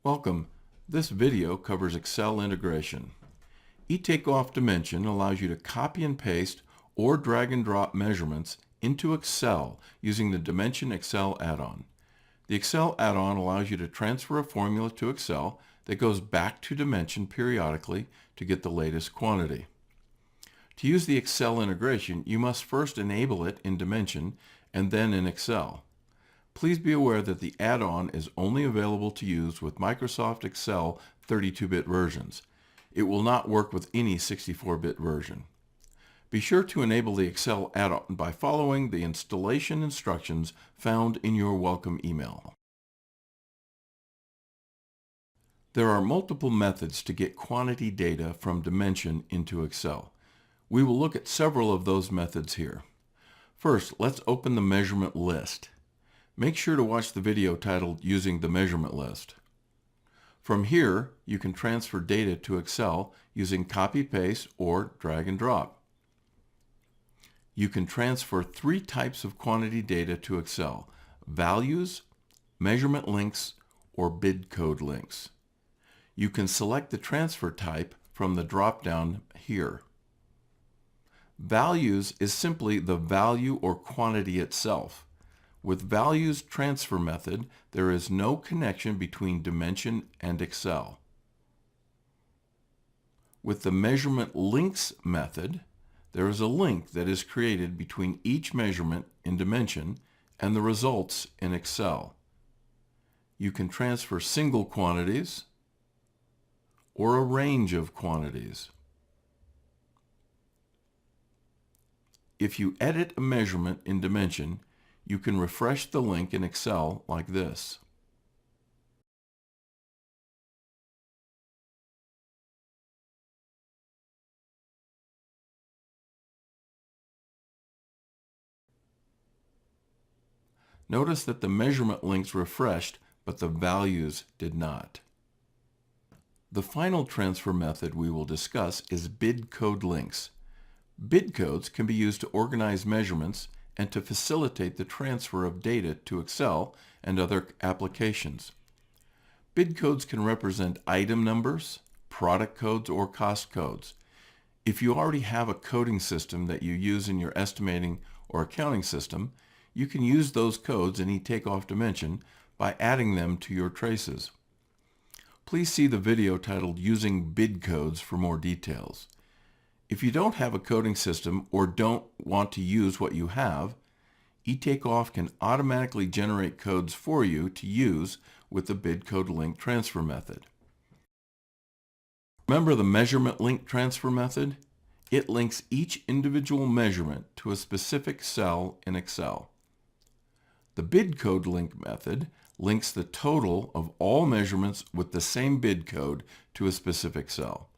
Welcome. This video covers Excel integration. eTakeOff Dimension allows you to copy and paste or drag and drop measurements into Excel using the Dimension Excel add-on. The Excel add-on allows you to transfer a formula to Excel that goes back to Dimension periodically to get the latest quantity. To use the Excel integration, you must first enable it in Dimension and then in Excel. Please be aware that the add-on is only available to use with Microsoft Excel 32-bit versions. It will not work with any 64-bit version. Be sure to enable the Excel add-on by following the installation instructions found in your welcome email. There are multiple methods to get quantity data from Dimension into Excel. We will look at several of those methods here. First, let's open the measurement list. Make sure to watch the video titled Using the Measurement List. From here, you can transfer data to Excel using copy-paste or drag and drop. You can transfer three types of quantity data to Excel: values, measurement links, or bid code links. You can select the transfer type from the drop-down here. Values is simply the value or quantity itself. With Values Transfer method, there is no connection between Dimension and Excel. With the Measurement Links method, there is a link that is created between each measurement in Dimension and the results in Excel. You can transfer single quantities or a range of quantities. If you edit a measurement in Dimension, you can refresh the link in Excel like this. Notice that the measurement links refreshed, but the values did not. The final transfer method we will discuss is bid code links. Bid codes can be used to organize measurements and to facilitate the transfer of data to Excel and other applications. Bid codes can represent item numbers, product codes, or cost codes. If you already have a coding system that you use in your estimating or accounting system, you can use those codes in eTakeOff Dimension by adding them to your traces. Please see the video titled Using Bid Codes for more details. If you don't have a coding system or don't want to use what you have, eTakeOff can automatically generate codes for you to use with the bid code link transfer method. Remember the measurement link transfer method? It links each individual measurement to a specific cell in Excel. The bid code link method links the total of all measurements with the same bid code to a specific cell.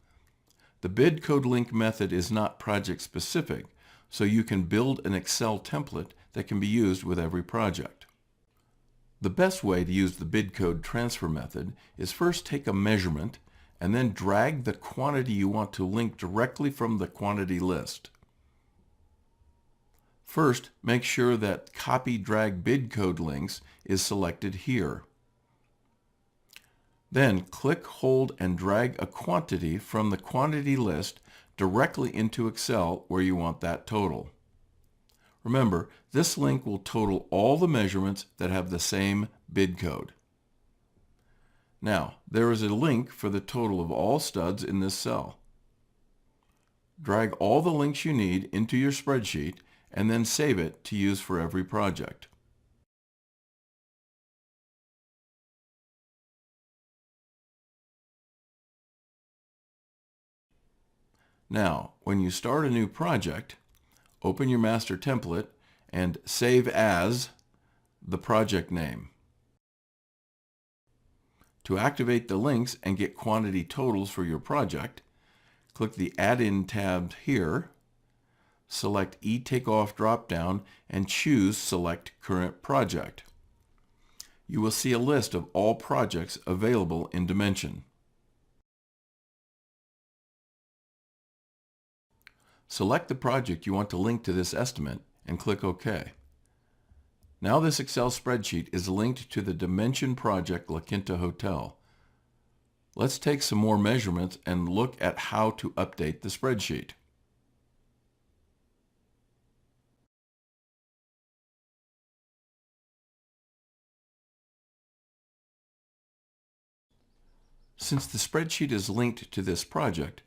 The bid code link method is not project specific, so you can build an Excel template that can be used with every project. The best way to use the bid code transfer method is first take a measurement and then drag the quantity you want to link directly from the quantity list. First, make sure that Copy Drag Bid Code Links is selected here. Then click, hold, and drag a quantity from the quantity list directly into Excel where you want that total. Remember, this link will total all the measurements that have the same bid code. Now, there is a link for the total of all studs in this cell. Drag all the links you need into your spreadsheet and then save it to use for every project. Now, when you start a new project, open your master template and save as the project name. To activate the links and get quantity totals for your project, click the Add-in tab here, select eTakeOff drop-down, and choose Select Current Project. You will see a list of all projects available in Dimension. Select the project you want to link to this estimate and click OK. Now this Excel spreadsheet is linked to the Dimension project La Quinta Hotel. Let's take some more measurements and look at how to update the spreadsheet. Since the spreadsheet is linked to this project,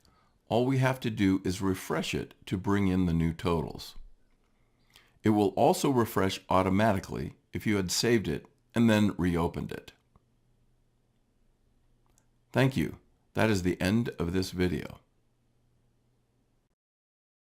all we have to do is refresh it to bring in the new totals. It will also refresh automatically if you had saved it and then reopened it. Thank you. That is the end of this video.